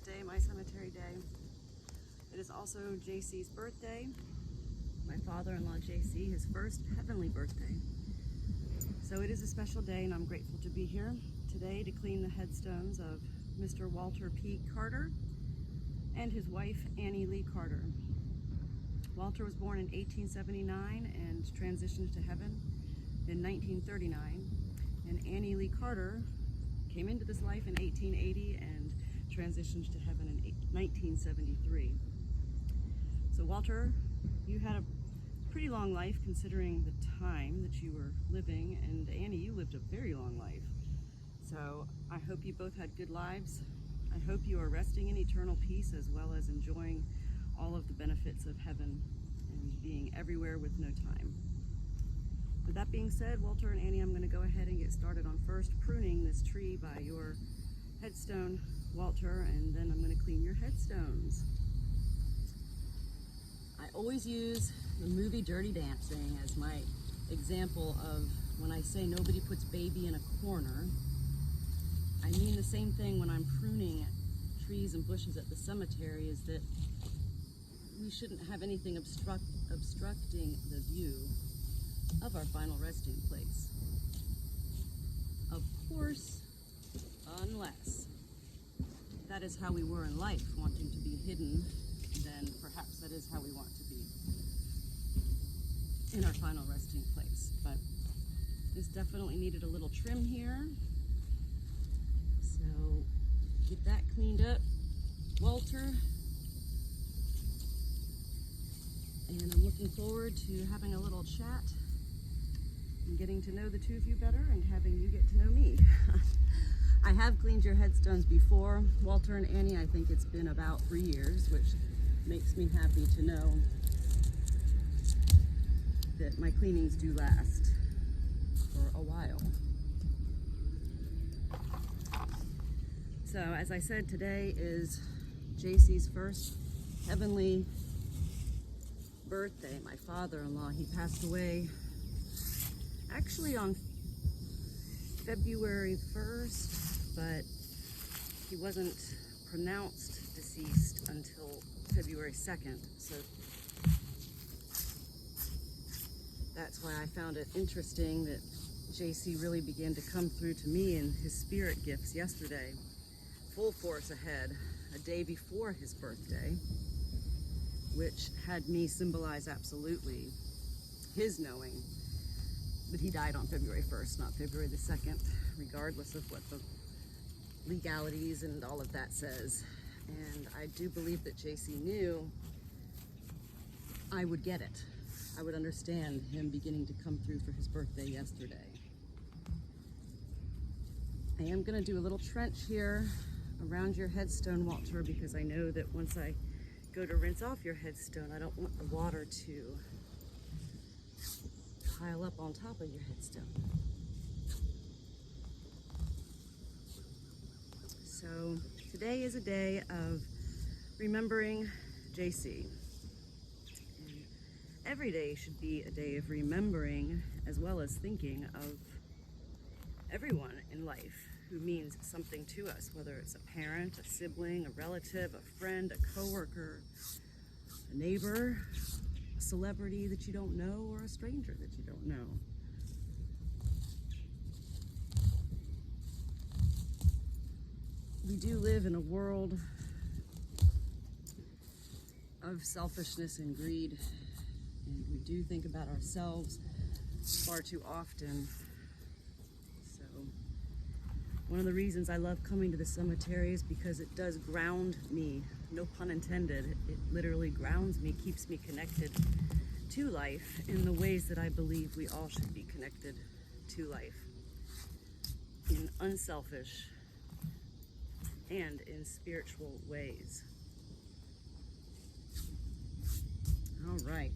birthday, my cemetery day. It is also JC's birthday, my father-in-law JC, his first heavenly birthday. So it is a special day and I'm grateful to be here today to clean the headstones of Mr. Walter P. Carter and his wife Annie Lee Carter. Walter was born in 1879 and transitioned to heaven in 1939, and Annie Lee Carter came into this life in 1880 and transitioned to heaven in 1973. So Walter, you had a pretty long life considering the time that you were living, and Annie, you lived a very long life. So I hope you both had good lives. I hope you are resting in eternal peace as well as enjoying all of the benefits of heaven and being everywhere with no time. With that being said, Walter and Annie, I'm going to go ahead and get started on first pruning this tree by your headstone, Walter, and then I'm going to clean your headstones. I always use the movie Dirty Dancing as my example of when I say nobody puts baby in a corner. I mean the same thing when I'm pruning trees and bushes at the cemetery, is that we shouldn't have anything obstructing the view of our final resting place. Of course, unless that is how we were in life, wanting to be hidden, then perhaps that is how we want to be in our final resting place. But this definitely needed a little trim here. So get that cleaned up, Walter. And I'm looking forward to having a little chat and getting to know the two of you better and having you get to know me. I have cleaned your headstones before, Walter and Annie. I think it's been about 3 years, which makes me happy to know that my cleanings do last for a while. So as I said, today is JC's first heavenly birthday. My father-in-law, he passed away actually on February 1st, but he wasn't pronounced deceased until February 2nd. So that's why I found it interesting that JC really began to come through to me in his spirit gifts yesterday, full force ahead, a day before his birthday, which had me symbolize absolutely his knowing that he died on February 1st, not February the 2nd, regardless of what the legalities and all of that says. And I do believe that JC knew I would get it. I would understand him beginning to come through for his birthday yesterday. I am going to do a little trench here around your headstone, Walter, because I know that once I go to rinse off your headstone, I don't want the water to pile up on top of your headstone. So today is a day of remembering JC. And every day should be a day of remembering as well as thinking of everyone in life who means something to us, whether it's a parent, a sibling, a relative, a friend, a coworker, a neighbor, a celebrity that you don't know, or a stranger that you don't know. We do live in a world of selfishness and greed, and we do think about ourselves far too often. So one of the reasons I love coming to the cemetery is because it does ground me, no pun intended. It literally grounds me, keeps me connected to life in the ways that I believe we all should be connected to life, in unselfish and in spiritual ways. All right.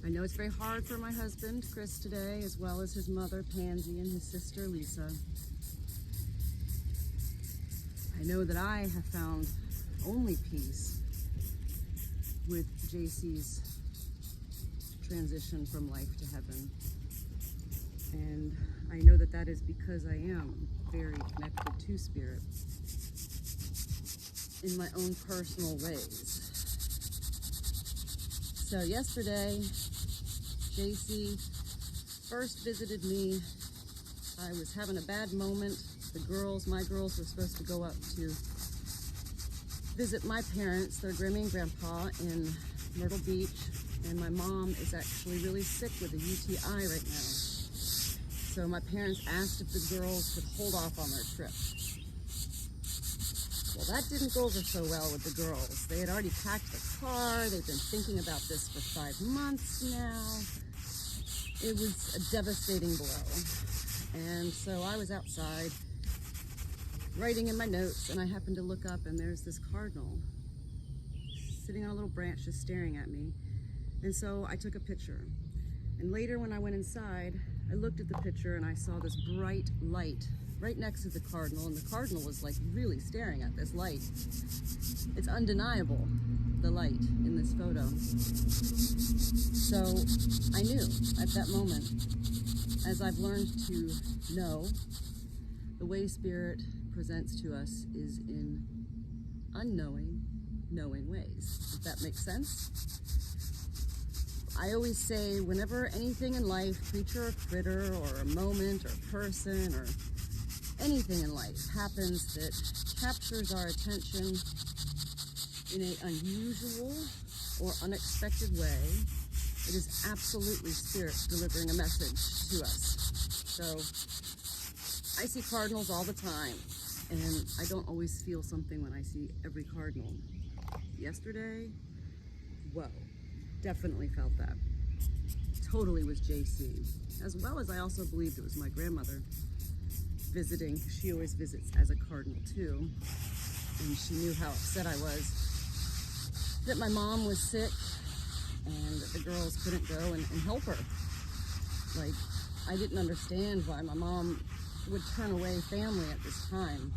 I know it's very hard for my husband, Chris, today, as well as his mother, Pansy, and his sister, Lisa. I know that I have found only peace with JC's transition from life to heaven. And I know that that is because I am very connected to spirit. in my own personal ways. So yesterday, JC first visited me. I was having a bad moment. My girls were supposed to go up to visit my parents, their Grammy and Grandpa, in Myrtle Beach, and my mom is actually really sick with a UTI right now. So my parents asked if the girls could hold off on their trip. Well, that didn't go over so well with the girls. They had already packed the car. They've been thinking about this for 5 months now. It was a devastating blow. And so I was outside writing in my notes, and I happened to look up, and there's this cardinal sitting on a little branch just staring at me. And so I took a picture. And later when I went inside, I looked at the picture and I saw this bright light right next to the cardinal, and the cardinal was like really staring at this light. It's undeniable, the light in this photo. So I knew at that moment, as I've learned to know, the way Spirit presents to us is in unknowing, knowing ways. If that makes sense? I always say, whenever anything in life, creature or critter or a moment or person or anything in life happens that captures our attention in an unusual or unexpected way, it is absolutely Spirit delivering a message to us. So I see cardinals all the time, and I don't always feel something when I see every cardinal. Yesterday, whoa, definitely felt that. Totally was JC, as well as I also believed it was my grandmother visiting. She always visits as a cardinal too, and she knew how upset I was that my mom was sick and that the girls couldn't go and help her. Like, I didn't understand why my mom would turn away family at this time.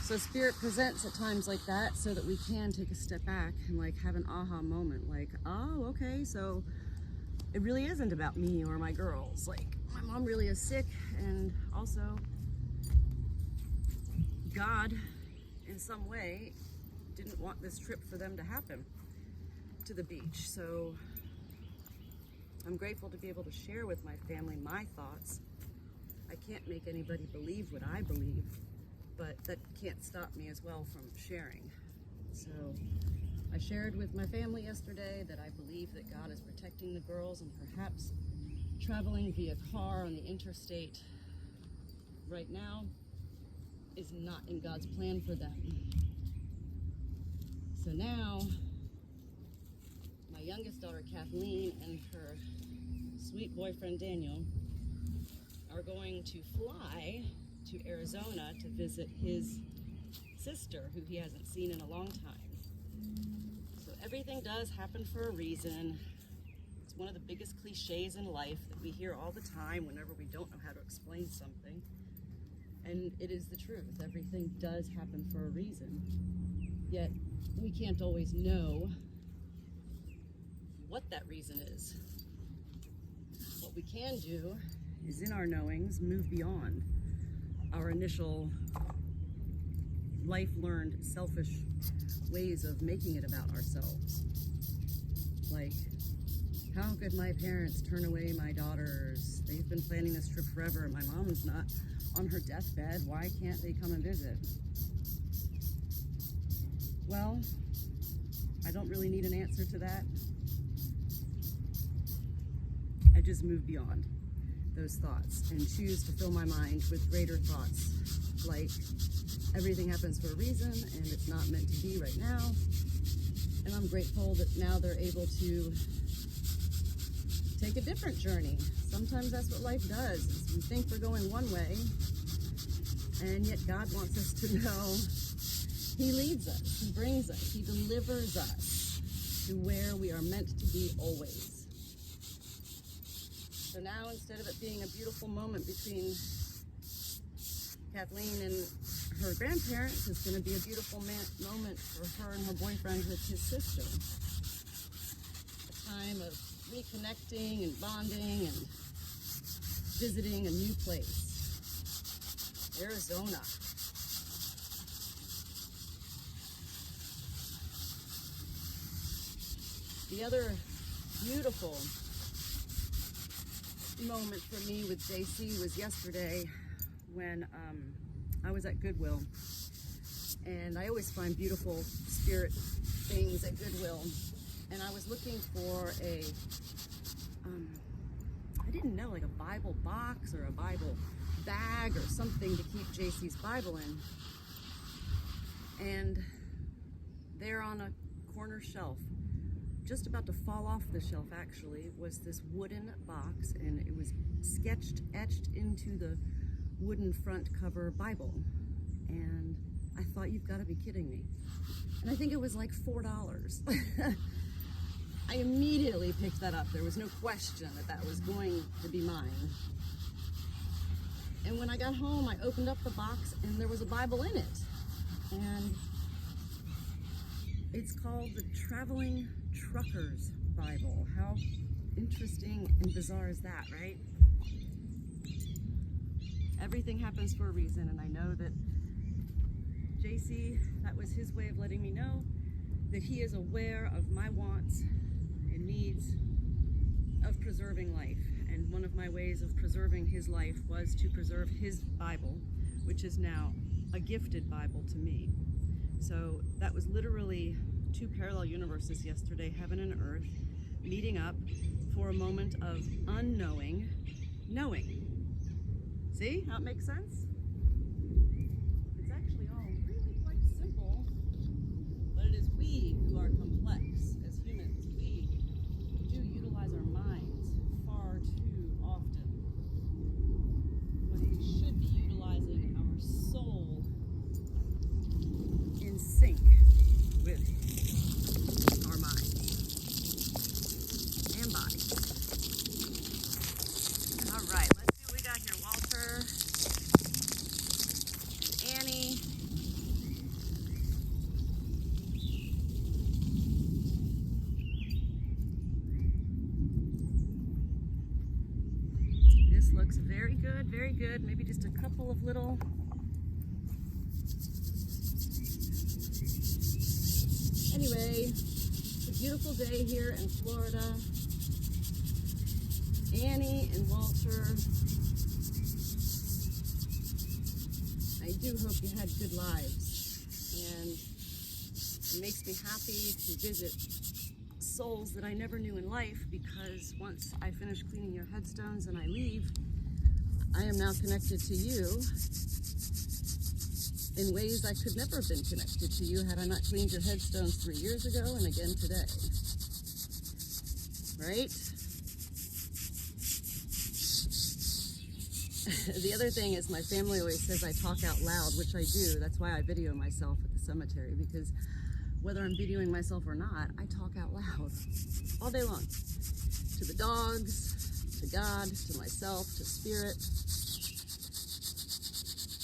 So Spirit presents at times like that so that we can take a step back and like have an aha moment, like, oh, okay, so it really isn't about me or my girls. Like, my mom really is sick, and also God, in some way, didn't want this trip for them to happen to the beach. So I'm grateful to be able to share with my family my thoughts. I can't make anybody believe what I believe, but that can't stop me as well from sharing. So I shared with my family yesterday that I believe that God is protecting the girls, and perhaps traveling via car on the interstate right now is not in God's plan for them. So now my youngest daughter Kathleen and her sweet boyfriend Daniel are going to fly to Arizona to visit his sister, who he hasn't seen in a long time. So everything does happen for a reason. It's one of the biggest cliches in life that we hear all the time whenever we don't know how to explain something. And it is the truth. Everything does happen for a reason. Yet we can't always know what that reason is. What we can do is, in our knowings, move beyond our initial life-learned selfish ways of making it about ourselves. Like, how could my parents turn away my daughters? They've been planning this trip forever. My mom's not on her deathbed. Why can't they come and visit? Well, I don't really need an answer to that. I just move beyond those thoughts and choose to fill my mind with greater thoughts, like everything happens for a reason and it's not meant to be right now. And I'm grateful that now they're able to take a different journey. Sometimes that's what life does, is we think we're going one way, and yet God wants us to know He leads us, He brings us, He delivers us to where we are meant to be always. So now, instead of it being a beautiful moment between Kathleen and her grandparents, it's going to be a beautiful moment for her and her boyfriend with his sister. A time of reconnecting and bonding and visiting a new place. Arizona. The other beautiful moment for me with JC was yesterday when I was at Goodwill, and I always find beautiful spirit things at Goodwill, and I was looking for a I didn't know, like a Bible box or a Bible bag or something to keep JC's Bible in, and there on a corner shelf, just about to fall off the shelf actually, was this wooden box, and it was etched into the wooden front cover Bible. And I thought, you've got to be kidding me. And I think it was like $4. I immediately picked that up. There was no question that that was going to be mine. And when I got home, I opened up the box and there was a Bible in it. And it's called the Traveling Trucker's Bible. How interesting and bizarre is that, right? Everything happens for a reason, and I know that JC, that was his way of letting me know that he is aware of my wants and needs of preserving life. And one of my ways of preserving his life was to preserve his Bible, which is now a gifted Bible to me. So that was literally two parallel universes yesterday, heaven and earth, meeting up for a moment of unknowing, knowing. See how it makes sense? It's actually all really quite simple, but it is we who are complex as humans. We do utilize our minds far too often, when we should be utilizing our soul in sync with our minds and bodies. All right, let's see what we got here. Walter and Annie. This looks very good, very good. Maybe just a couple of little Anyway, it's a beautiful day here in Florida. Annie and Walter, I do hope you had good lives, and it makes me happy to visit souls that I never knew in life, because once I finish cleaning your headstones and I leave, I am now connected to you in ways I could never have been connected to you had I not cleaned your headstones 3 years ago and again today. Right? The other thing is, my family always says I talk out loud, which I do. That's why I video myself at the cemetery, because whether I'm videoing myself or not, I talk out loud all day long. To the dogs, to God, to myself, to spirit.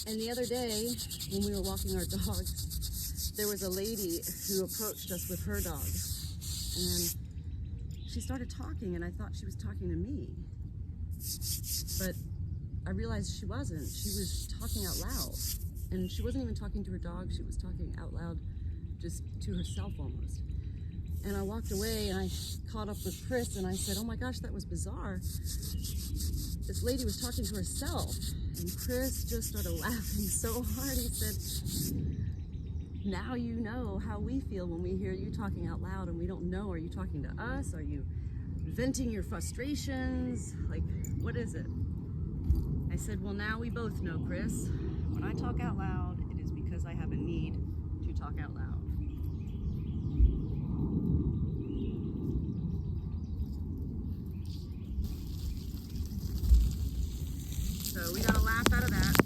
And the other day, when we were walking our dogs, there was a lady who approached us with her dog. And she started talking, and I thought she was talking to me. But I realized she wasn't. She was talking out loud. And she wasn't even talking to her dog. She was talking out loud just to herself almost. And I walked away, and I caught up with Chris, and I said, oh my gosh, that was bizarre. This lady was talking to herself. And Chris just started laughing so hard. He said, now you know how we feel when we hear you talking out loud and we don't know. Are you talking to us? Are you venting your frustrations? Like, what is it? I said, well, now we both know, Chris. When I talk out loud, it is because I have a need to talk out loud. So we got a laugh out of that,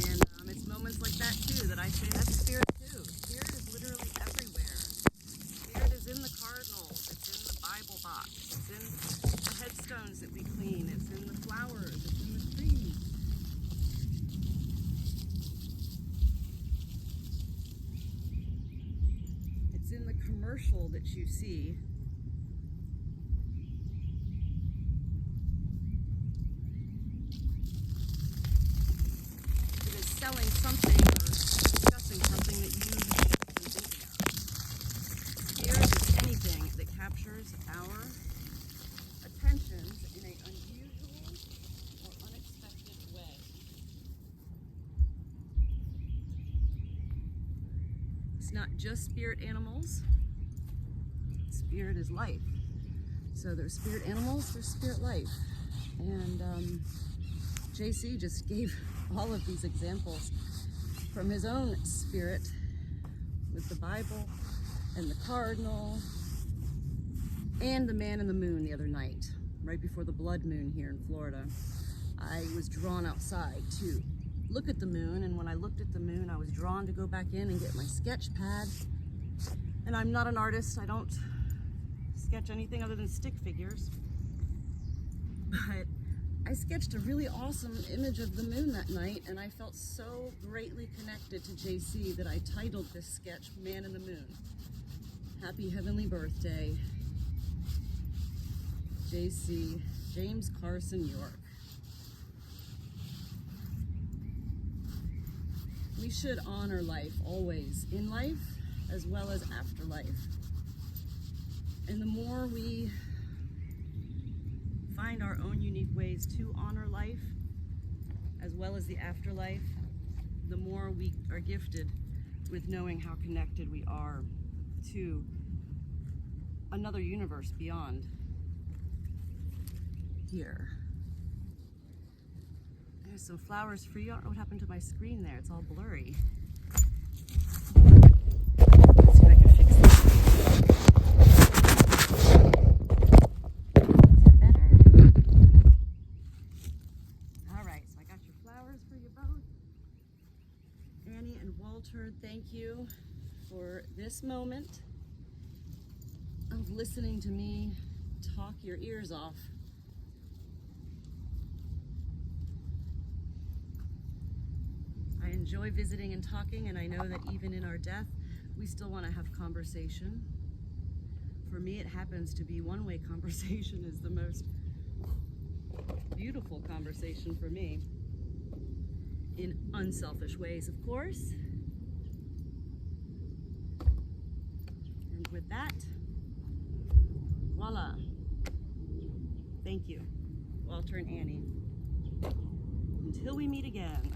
and it's moments like that too that I say that's spirit too. Spirit is literally everywhere. Spirit is in the cardinals, it's in the Bible box, it's in the headstones that we clean, it's in the flowers, it's in the trees. It's in the commercial that you see. Selling something or discussing something that you have been thinking of. Spirit is anything that captures not just spirit animals. Spirit is life. So there's spirit animals, there's spirit life. And JC just gave all of these examples from his own spirit with the Bible and the cardinal and the man in the moon the other night, right before the blood moon here in Florida. I was drawn outside to look at the moon, and when I looked at the moon, I was drawn to go back in and get my sketch pad. And I'm not an artist, I don't sketch anything other than stick figures. But I sketched a really awesome image of the moon that night, and I felt so greatly connected to JC that I titled this sketch, Man in the Moon. Happy heavenly birthday, JC, James Carson York. We should honor life always, in life as well as after life. And the more we find our own unique ways to honor life as well as the afterlife, the more we are gifted with knowing how connected we are to another universe beyond here. There's some flowers for you. I don't know what happened to my screen there. It's all blurry. Let's see if I can fix this. Is that better? All right, so I got your flowers for you both. Annie and Walter, thank you for this moment of listening to me talk your ears off. I enjoy visiting and talking, and I know that even in our death, we still want to have conversation. For me, it happens to be one-way conversation is the most beautiful conversation for me. In unselfish ways, of course. And with that, voila. Thank you, Walter and Annie. Until we meet again.